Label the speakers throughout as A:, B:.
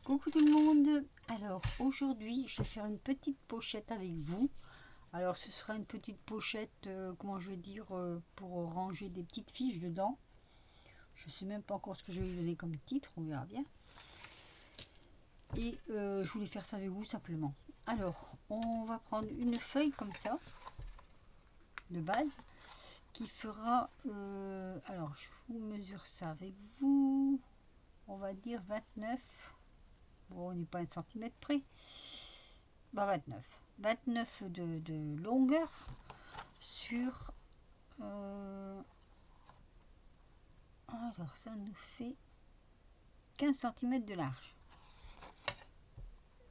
A: Coucou tout le monde. Alors aujourd'hui je vais faire une petite pochette avec vous. Alors ce sera une petite pochette, comment je vais dire, pour ranger des petites fiches dedans. Je sais même pas encore ce que je vais lui donner comme titre, on verra bien. Et je voulais faire ça avec vous simplement. Alors on va prendre une feuille comme ça, de base, qui fera, alors je vous mesure ça avec vous, on va dire 29. Bon, on n'est pas à 1 centimètre près. Bah 29 de longueur sur alors ça nous fait 15 cm de large.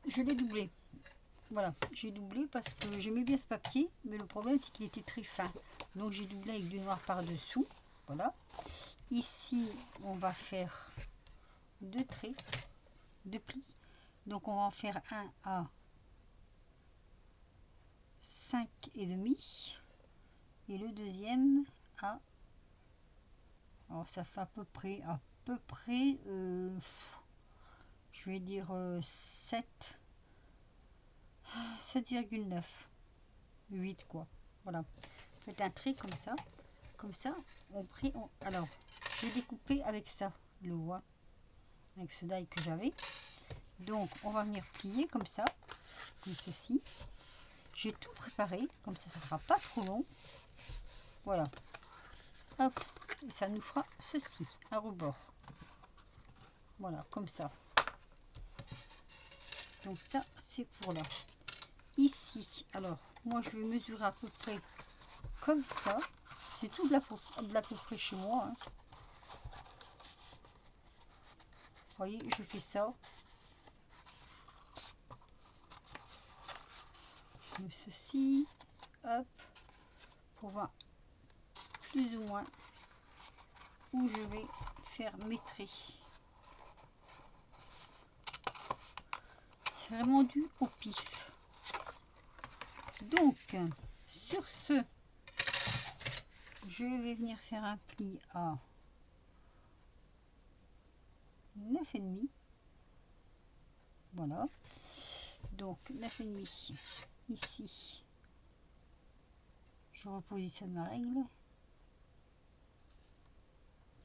A: Je l'ai doublé, voilà, j'ai doublé parce que j'aimais bien ce papier, mais le problème c'est qu'il était très fin, donc j'ai doublé avec du noir par dessous. Voilà, ici on va faire deux traits, deux plis, donc on va en faire un à 5,5 et le deuxième à, alors ça fait à peu près je vais dire 7,9, 8 quoi. Voilà, faites un trait comme ça alors j'ai découpé avec ça le voie avec ce die que j'avais, donc on va venir plier comme ça, comme ceci. J'ai tout préparé, comme ça sera pas trop long. Voilà, hop, et ça nous fera ceci à rebord. Voilà, comme ça. Donc ça c'est pour là. Ici, alors moi je vais mesurer à peu près comme ça. C'est tout de l'à peu près chez moi, hein. Vous voyez, je fais ça. Je mets ceci, hop, pour voir plus ou moins où je vais faire mes traits. C'est vraiment dû au pif. Donc, sur ce, je vais venir faire un pli à 9,5. Voilà. Donc, 9,5 ici. Je repositionne ma règle.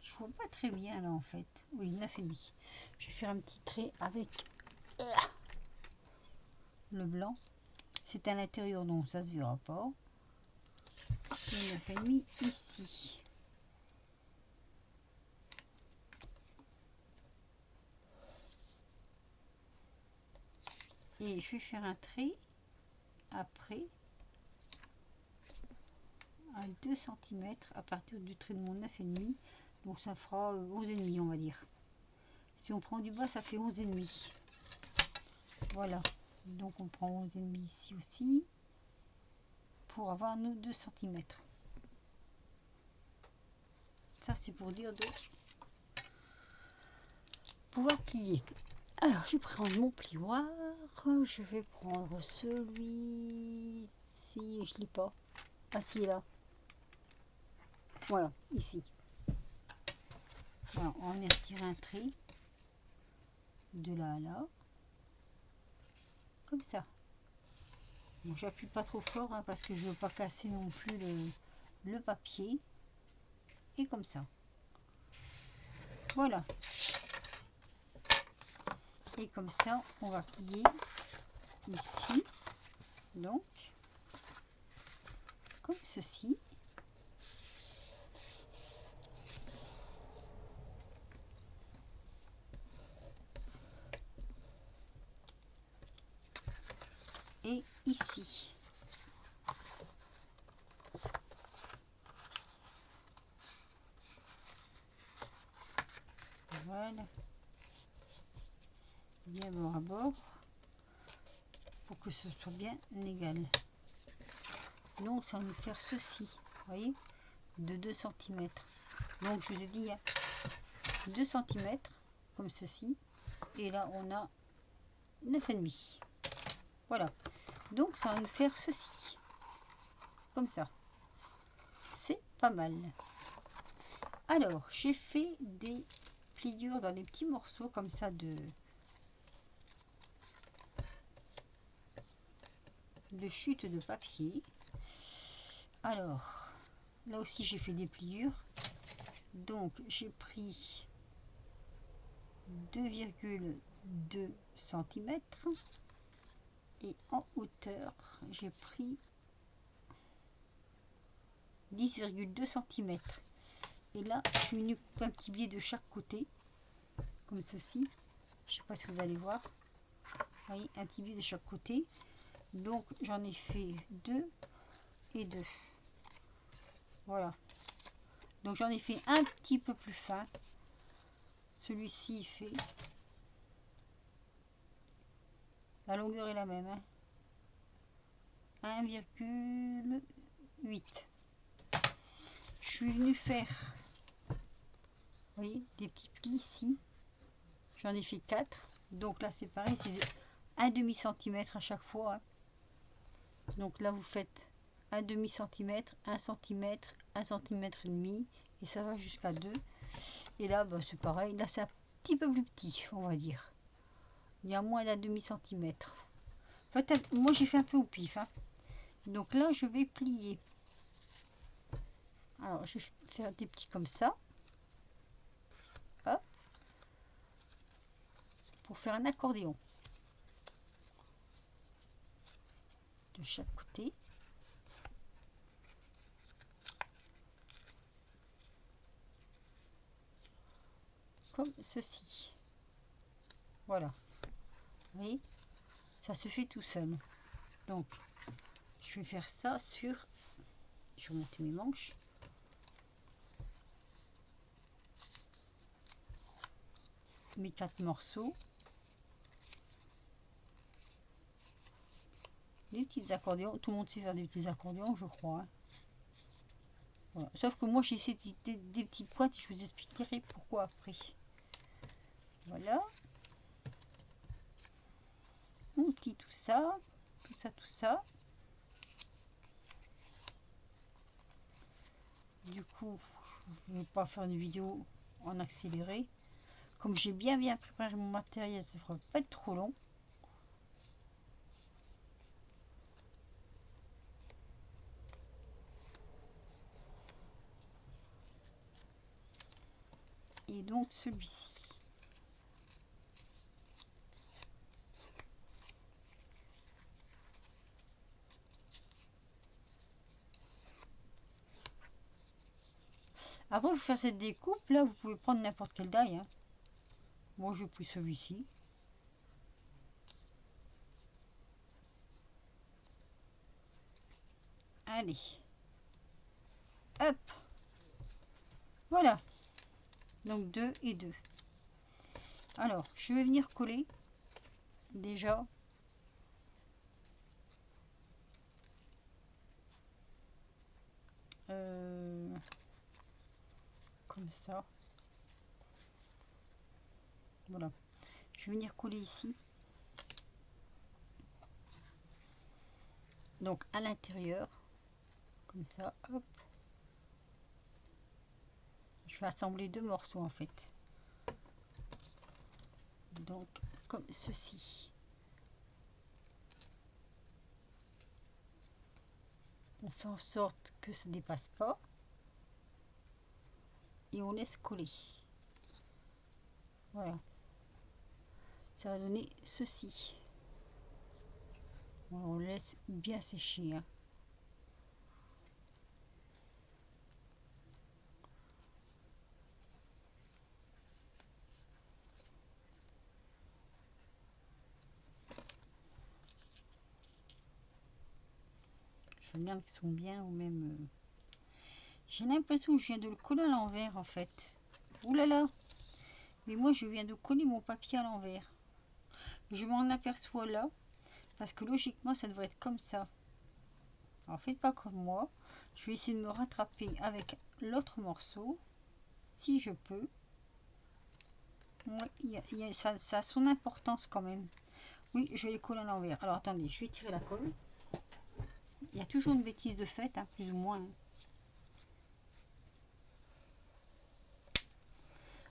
A: Je vois pas très bien là en fait. Oui, 9,5. Je vais faire un petit trait avec le blanc. C'est à l'intérieur donc ça se verra pas. Et 9,5 ici. Et je vais faire un trait après à 2 cm à partir du trait de mon 9,5. Donc ça fera 11,5 on va dire. Si on prend du bas ça fait 11,5. Voilà. Donc on prend 11,5 ici aussi pour avoir nos 2 cm. Ça c'est pour dire de pouvoir plier. Alors je vais prendre mon plioir. Je vais prendre celui-ci. Je l'ai pas. Ah si, là. Voilà, ici. Alors, on va retirer un trait de là à là. Comme ça. Bon, j'appuie pas trop fort hein, parce que je veux pas casser non plus le papier. Et comme ça. Voilà. Et comme ça, on va plier ici. Donc, comme ceci. Et ici. Voilà. Bien bord à bord. Pour que ce soit bien égal. Donc ça va nous faire ceci. Vous voyez, de 2 cm. Donc je vous ai dit 2 cm comme ceci. Et là on a 9,5. Voilà. Donc ça va nous faire ceci. Comme ça. C'est pas mal. Alors j'ai fait des pliures dans des petits morceaux comme ça de de chute de papier. Alors, là aussi j'ai fait des pliures. Donc j'ai pris 2,2 cm et en hauteur j'ai pris 10,2 cm. Et là je suis venu couper un petit biais de chaque côté comme ceci. Je sais pas si vous allez voir. Vous voyez, un petit biais de chaque côté. Donc j'en ai fait 2 et 2. Voilà. Donc j'en ai fait un petit peu plus fin. Celui-ci fait... La longueur est la même. Hein. 1,8. Je suis venu faire... Vous voyez, des petits plis ici. J'en ai fait 4. Donc là c'est pareil, c'est un demi centimètre à chaque fois. Hein. Donc là vous faites un demi centimètre, 1 centimètre, 1 centimètre et demi. Et ça va jusqu'à 2. Et là, bah, c'est pareil. Là, c'est un petit peu plus petit, on va dire. Il y a moins d'un demi centimètre. En fait, moi, j'ai fait un peu au pif. Hein. Donc là, je vais plier. Alors, je vais faire des petits comme ça. Hop. Pour faire un accordéon. De chaque côté. Comme ceci. Voilà. Vous voyez, ça se fait tout seul. Donc, je vais faire ça sur... Je vais monter mes manches. Mes 4 morceaux. Des petits accordéons. Tout le monde sait faire des petits accordéons, je crois. Hein. Voilà. Sauf que moi, j'ai essayé des petites pointes et je vous expliquerai pourquoi après. Voilà. On plie tout ça, tout ça, tout ça. Du coup, je ne vais pas faire une vidéo en accéléré. Comme j'ai bien préparé mon matériel, ça ne fera pas être trop long. Et donc celui-ci. Après, vous faire cette découpe, là, vous pouvez prendre n'importe quelle taille. Hein. Moi, j'ai pris celui-ci. Allez. Hop. Voilà. Donc 2 et 2. Alors, je vais venir coller. Déjà. Comme ça. Voilà. Je vais venir coller ici. Donc à l'intérieur. Comme ça. Hop. Je vais assembler 2 morceaux en fait. Donc comme ceci. On fait en sorte que ça ne dépasse pas. Et on laisse coller. Voilà. Ça va donner ceci. On laisse bien sécher. Hein. Je regarde qu'ils sont bien ou même... J'ai l'impression que je viens de le coller à l'envers en fait. Ouh là là. Mais moi je viens de coller mon papier à l'envers. Je m'en aperçois là. Parce que logiquement ça devrait être comme ça. Alors faites pas comme moi. Je vais essayer de me rattraper avec l'autre morceau. Si je peux. Ouais, ça a son importance quand même. Oui, je vais les coller à l'envers. Alors attendez, je vais tirer la colle. Il y a toujours une bêtise de fait, hein, plus ou moins. Hein.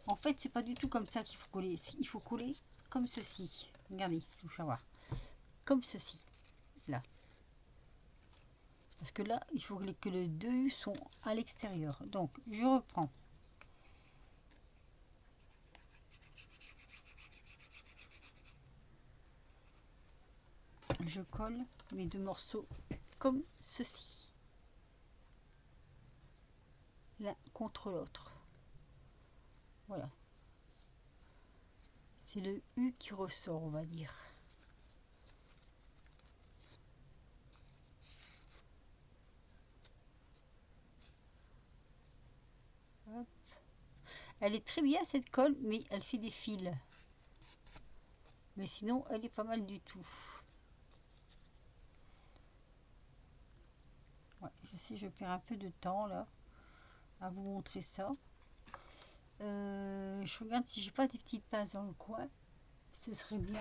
A: En fait, c'est pas du tout comme ça qu'il faut coller. Il faut coller comme ceci. Regardez, je vais vous faire voir. Comme ceci. Là. Parce que là, il faut que les deux sont à l'extérieur. Donc, je reprends. Je colle mes deux morceaux comme ceci. L'un contre l'autre. Voilà. C'est le U qui ressort, on va dire. Hop. Elle est très bien cette colle, mais elle fait des fils. Mais sinon, elle est pas mal du tout. Ouais, je sais, je perds un peu de temps là à vous montrer ça. Je regarde si j'ai pas des petites pinces dans le coin. Ce serait bien.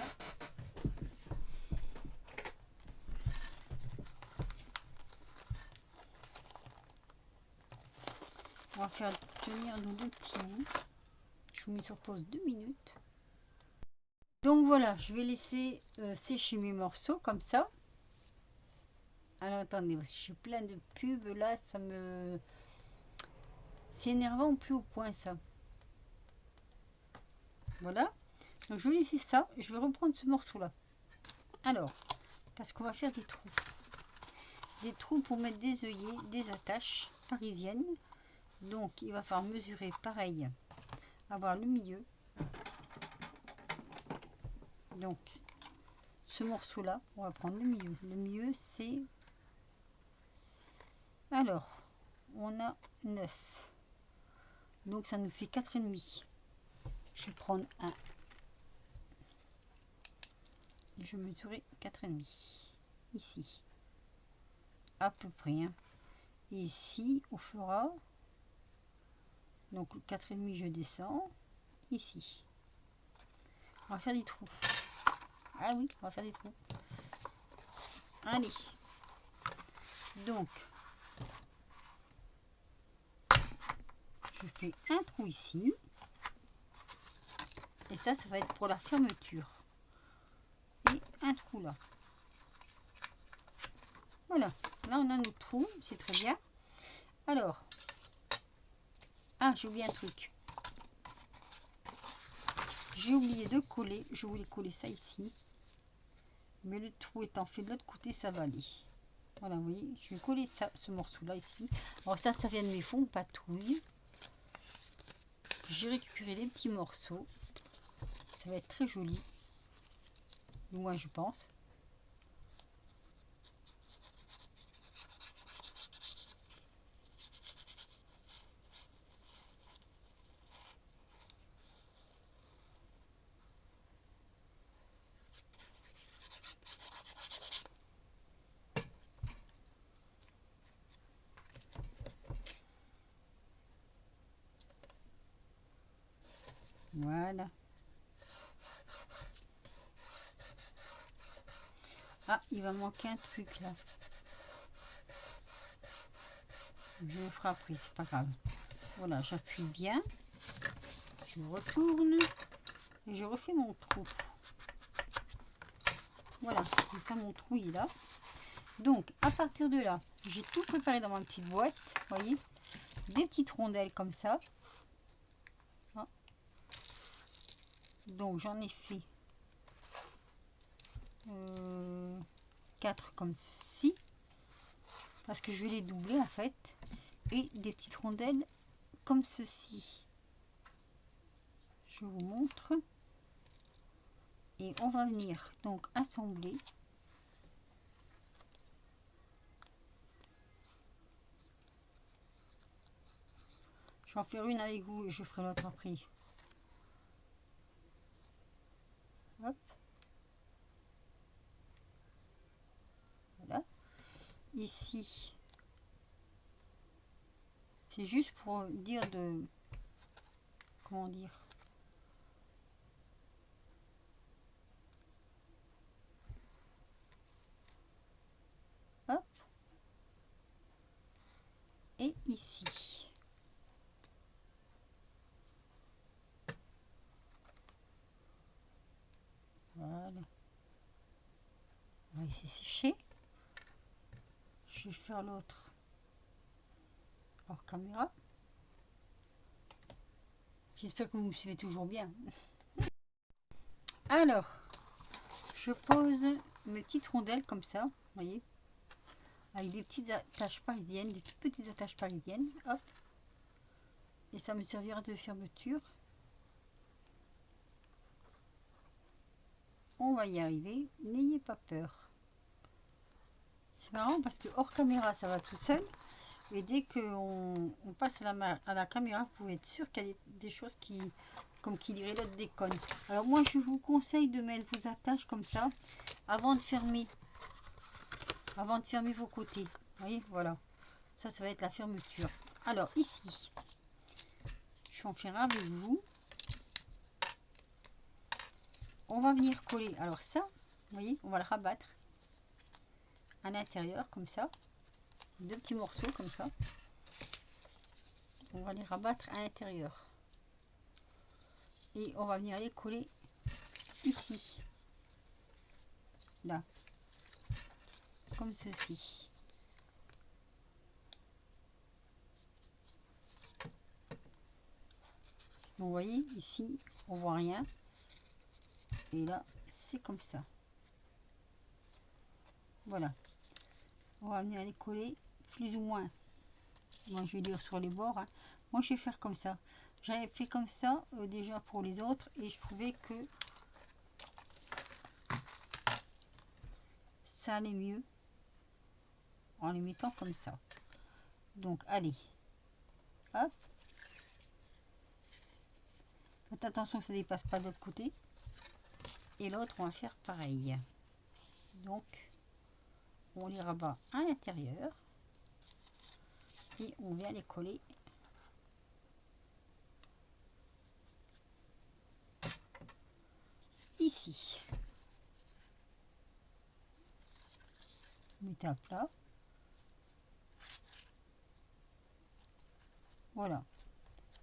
A: On va faire tenir nos deux petits bouts. Je vous mets sur pause 2 minutes. Donc voilà, je vais laisser sécher mes morceaux comme ça. Alors attendez, parce que j'ai plein de pubs là, ça me... C'est énervant au plus haut point ça. Voilà. Donc je vais laisser ça. Je vais reprendre ce morceau là. Alors, parce qu'on va faire des trous. Des trous pour mettre des œillets, des attaches parisiennes. Donc il va falloir mesurer pareil. Avoir le milieu. Donc ce morceau là, on va prendre le milieu. Le milieu c'est... Alors, on a 9. Donc ça nous fait 4,5. Je vais prendre un. Et je mesurer 4,5. Ici. À peu près. Hein. Et ici, on fera... Donc 4,5, je descends. Ici. On va faire des trous. Ah oui, on va faire des trous. Allez. Donc, je fais un trou ici. Et ça va être pour la fermeture. Et un trou là. Voilà. Là, on a notre trou. C'est très bien. Alors. Ah, j'ai oublié un truc. J'ai oublié de coller. Je voulais coller ça ici. Mais le trou étant fait de l'autre côté, ça va aller. Voilà, vous voyez. Je vais coller ça, ce morceau-là ici. Alors ça vient de mes fonds patouille. J'ai récupéré des petits morceaux. Ça va être très joli. Moi, je pense. Voilà. Ah, il va manquer un truc là. Je le ferai après, c'est pas grave. Voilà, j'appuie bien. Je retourne. Et je refais mon trou. Voilà, comme ça mon trou il est là. Donc, à partir de là, j'ai tout préparé dans ma petite boîte. Vous voyez, des petites rondelles comme ça. Ah. Donc, j'en ai fait 4 comme ceci. Parce que je vais les doubler en fait. Et des petites rondelles comme ceci. Je vous montre. Et on va venir donc assembler. Je vais en faire une avec vous et je ferai l'autre après. Hop. Voilà. Ici, c'est juste pour dire de... Comment dire? Hop. Et ici. Voilà. On va laisser sécher. je vais faire l'autre hors caméra. J'espère que vous me suivez toujours bien. Alors, je pose mes petites rondelles comme ça, vous voyez, avec des petites attaches parisiennes, des toutes petites attaches parisiennes, hop, et ça me servira de fermeture. On va y arriver, n'ayez pas peur. C'est marrant parce que hors caméra ça va tout seul, et dès qu'on passe à la caméra, vous pouvez être sûr qu'il y a des choses qui, comme qui dirait l'autre, déconne. Alors moi je vous conseille de mettre vos attaches comme ça avant de fermer vos côtés. Vous voyez, voilà, ça va être la fermeture. Alors ici, je vais en faire avec vous. On va venir coller, alors ça, vous voyez, on va le rabattre à l'intérieur comme ça, deux petits morceaux comme ça, on va les rabattre à l'intérieur et on va venir les coller ici, là, comme ceci. Donc, vous voyez ici on voit rien, et là c'est comme ça. Voilà, on va venir les coller plus ou moins. Moi je vais dire sur les bords, hein. Moi je vais faire comme ça. J'avais fait comme ça déjà pour les autres, et je trouvais que ça allait mieux en les mettant comme ça. Donc allez, hop, faites attention que ça dépasse pas de l'autre côté, et l'autre on va faire pareil. Donc on les rabat à l'intérieur et on vient les coller ici. Mettez à plat. Voilà,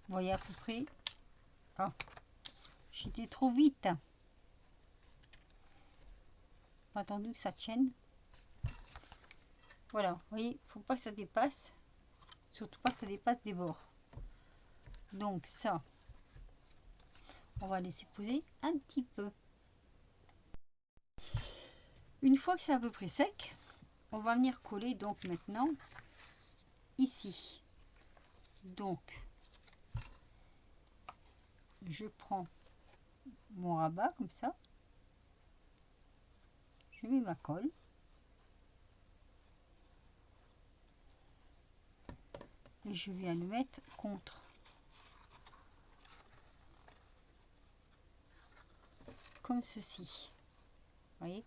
A: vous voyez à peu près. Ah, j'étais trop vite. Pas attendu que ça tienne. Voilà, vous voyez, faut pas que ça dépasse, surtout pas que ça dépasse des bords. Donc ça, on va laisser poser un petit peu. Une fois que c'est à peu près sec, on va venir coller donc maintenant ici. Donc je prends mon rabat comme ça, je mets ma colle, et je viens le mettre contre, comme ceci, vous voyez,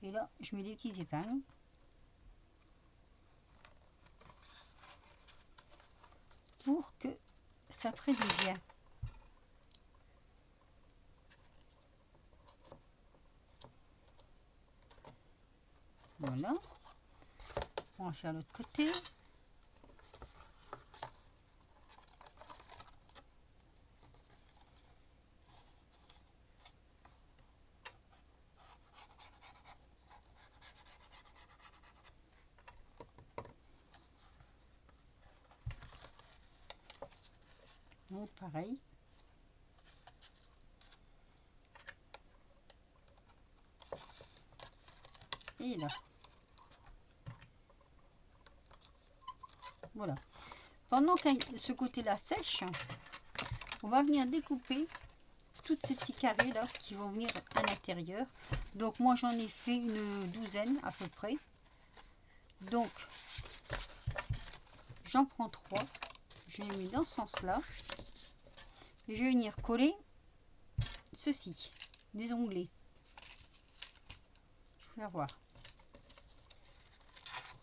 A: et là je mets des petits épingles pour que ça prenne bien. Voilà, on va faire l'autre côté. Donc pareil. Et là. Voilà. Pendant que ce côté-là sèche, on va venir découper tous ces petits carrés là qui vont venir à l'intérieur. Donc moi j'en ai fait une douzaine à peu près. Donc j'en prends 3. Je les mets dans ce sens-là. Et je vais venir coller ceci, des onglets. Je vais faire voir.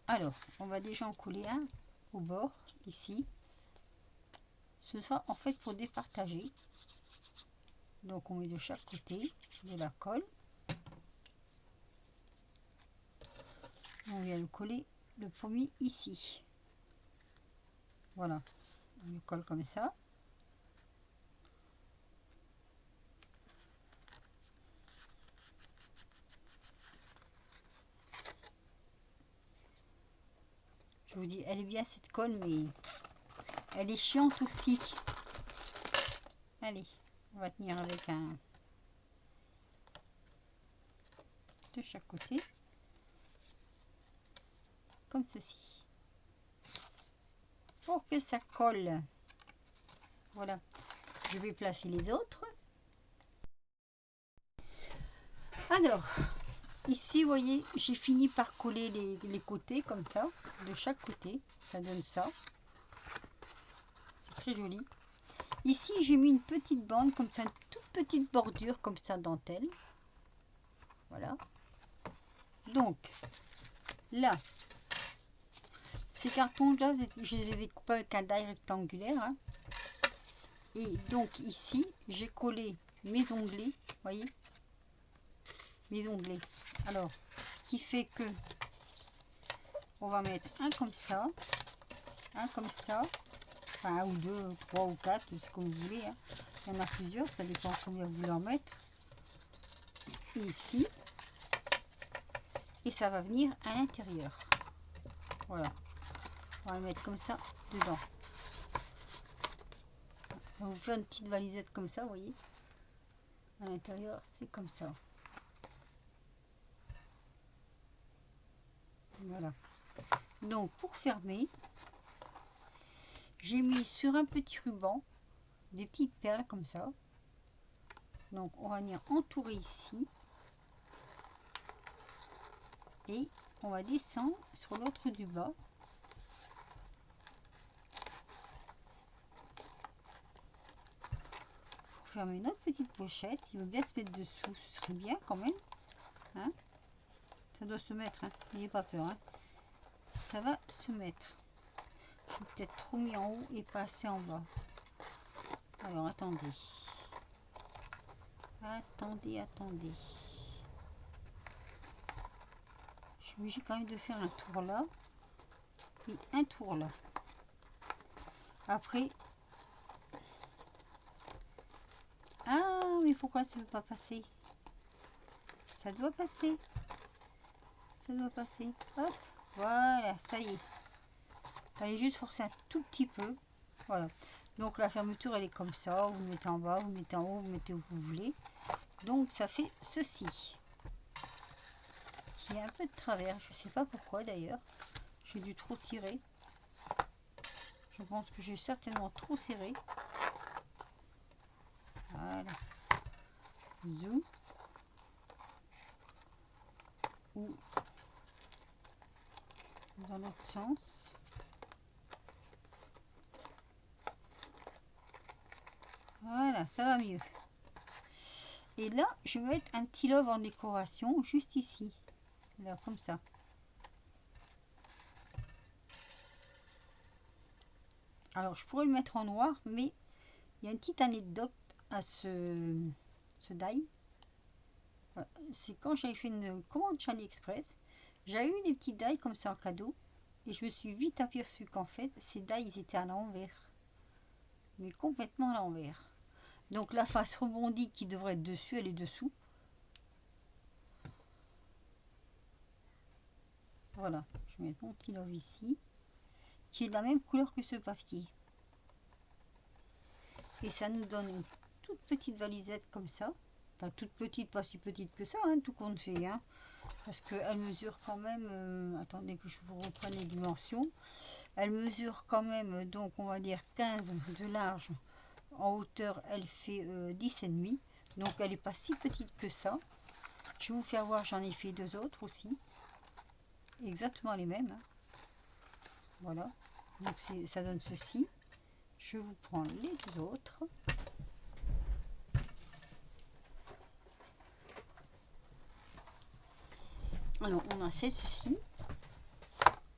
A: Alors, on va déjà en coller un au bord, ici. Ce sera en fait pour départager. Donc on met de chaque côté de la colle. On vient le coller le premier ici. Voilà, on le colle comme ça. Je vous dis, elle est bien cette colle, mais elle est chiante aussi. Allez, on va tenir avec un de chaque côté, comme ceci, pour que ça colle. Voilà, je vais placer les autres. Alors, ici, vous voyez, j'ai fini par coller les côtés comme ça, de chaque côté. Ça donne ça. C'est très joli. Ici, j'ai mis une petite bande comme ça, une toute petite bordure comme ça, dentelle. Voilà. Donc, là, ces cartons-là, je les ai découpés avec un die rectangulaire. Hein. Et donc, ici, j'ai collé mes onglets, vous voyez, mes onglets. Alors, ce qui fait que on va mettre un comme ça, enfin un ou deux, trois ou quatre, c'est comme vous voulez. Hein. Il y en a plusieurs, ça dépend combien vous voulez en mettre. Et ici, et ça va venir à l'intérieur. Voilà, on va le mettre comme ça dedans. Ça va vous faire une petite valisette comme ça, vous voyez. À l'intérieur, c'est comme ça. Voilà. Donc pour fermer, j'ai mis sur un petit ruban des petites perles comme ça. Donc on va venir entourer ici et on va descendre sur l'autre du bas. Pour fermer notre petite pochette, il veut bien se mettre dessous, ce serait bien quand même. Hein, ça doit se mettre, hein. N'ayez pas peur. Hein. Ça va se mettre. J'ai peut-être trop mis en haut et pas assez en bas. Alors attendez. Attendez. Je suis obligée quand même de faire un tour là et un tour là. Après, ah mais pourquoi ça ne veut pas passer? Ça doit passer. Ça doit passer. Hop, voilà, ça y est. Allez juste forcer un tout petit peu. Voilà. Donc la fermeture elle est comme ça. Vous mettez en bas, vous mettez en haut, vous mettez où vous voulez. Donc ça fait ceci. Qui est un peu de travers. Je ne sais pas pourquoi d'ailleurs. J'ai dû trop tirer. Je pense que j'ai certainement trop serré. Voilà. Zoom. Ou dans l'autre sens. Voilà, ça va mieux. Et là, je vais mettre un petit love en décoration juste ici. Là, comme ça. Alors, je pourrais le mettre en noir, mais il y a une petite anecdote à ce die. Voilà. C'est quand j'avais fait une commande chez AliExpress, j'avais eu des petits die comme ça en cadeau. Et je me suis vite aperçu qu'en fait, ces die, ils étaient à l'envers. Mais complètement à l'envers. Donc la face rebondie qui devrait être dessus, elle est dessous. Voilà, je vais mettre mon petit love ici, qui est de la même couleur que ce papier. Et ça nous donne une toute petite valisette comme ça. Enfin, toute petite, pas si petite que ça, hein, tout compte fait. Hein, parce qu'elle mesure quand même, attendez que je vous reprenne les dimensions. Elle mesure quand même, donc on va dire 15 de large. En hauteur, elle fait 10,5. Donc elle n'est pas si petite que ça. Je vais vous faire voir, j'en ai fait deux autres aussi. Exactement les mêmes. Hein. Voilà. Donc ça donne ceci. Je vous prends les deux autres. Alors on a celle-ci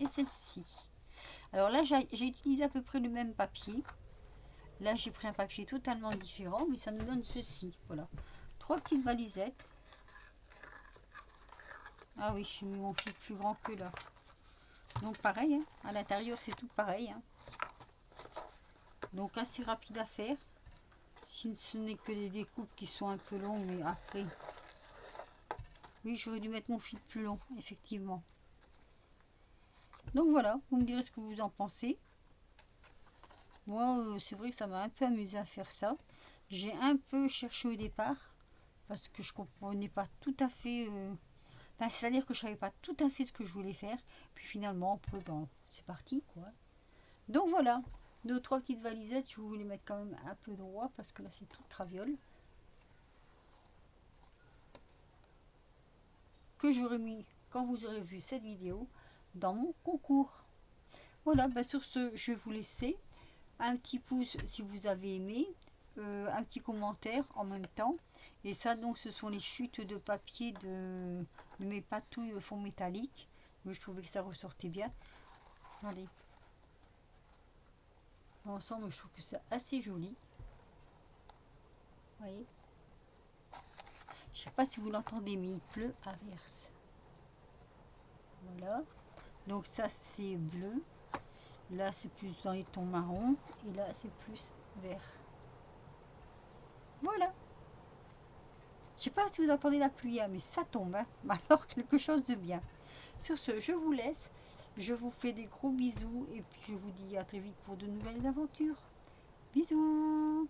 A: et celle-ci. Alors là j'ai utilisé à peu près le même papier. Là j'ai pris un papier totalement différent, mais ça nous donne ceci. Voilà. Trois petites valisettes. Ah oui, j'ai mis mon fil plus grand que là. Donc pareil, hein, à l'intérieur c'est tout pareil. Hein. Donc assez rapide à faire. Si ce n'est que des découpes qui sont un peu longues, mais après... Oui, j'aurais dû mettre mon fil plus long, effectivement. Donc voilà, vous me direz ce que vous en pensez. Moi, c'est vrai que ça m'a un peu amusé à faire ça. J'ai un peu cherché au départ parce que je comprenais pas tout à fait. Enfin, c'est-à-dire que je savais pas tout à fait ce que je voulais faire. Puis finalement, après, ben, c'est parti quoi. Donc voilà, nos trois petites valisettes, je voulais les mettre quand même un peu droit parce que là c'est tout traviole. Que j'aurais mis quand vous aurez vu cette vidéo dans mon concours. Voilà, ben sur ce, je vais vous laisser. Un petit pouce si vous avez aimé, un petit commentaire en même temps. Et ça, donc, ce sont les chutes de papier de mes patouilles au fond métallique. Mais je trouvais que ça ressortait bien. Allez, ensemble, je trouve que c'est assez joli. Vous voyez, je sais pas si vous l'entendez, mais il pleut à verse. Voilà. Donc ça, c'est bleu. Là, c'est plus dans les tons marron. Et là, c'est plus vert. Voilà. Je sais pas si vous entendez la pluie, hein, mais ça tombe. Hein. Alors, quelque chose de bien. Sur ce, je vous laisse. Je vous fais des gros bisous. Et puis, je vous dis à très vite pour de nouvelles aventures. Bisous.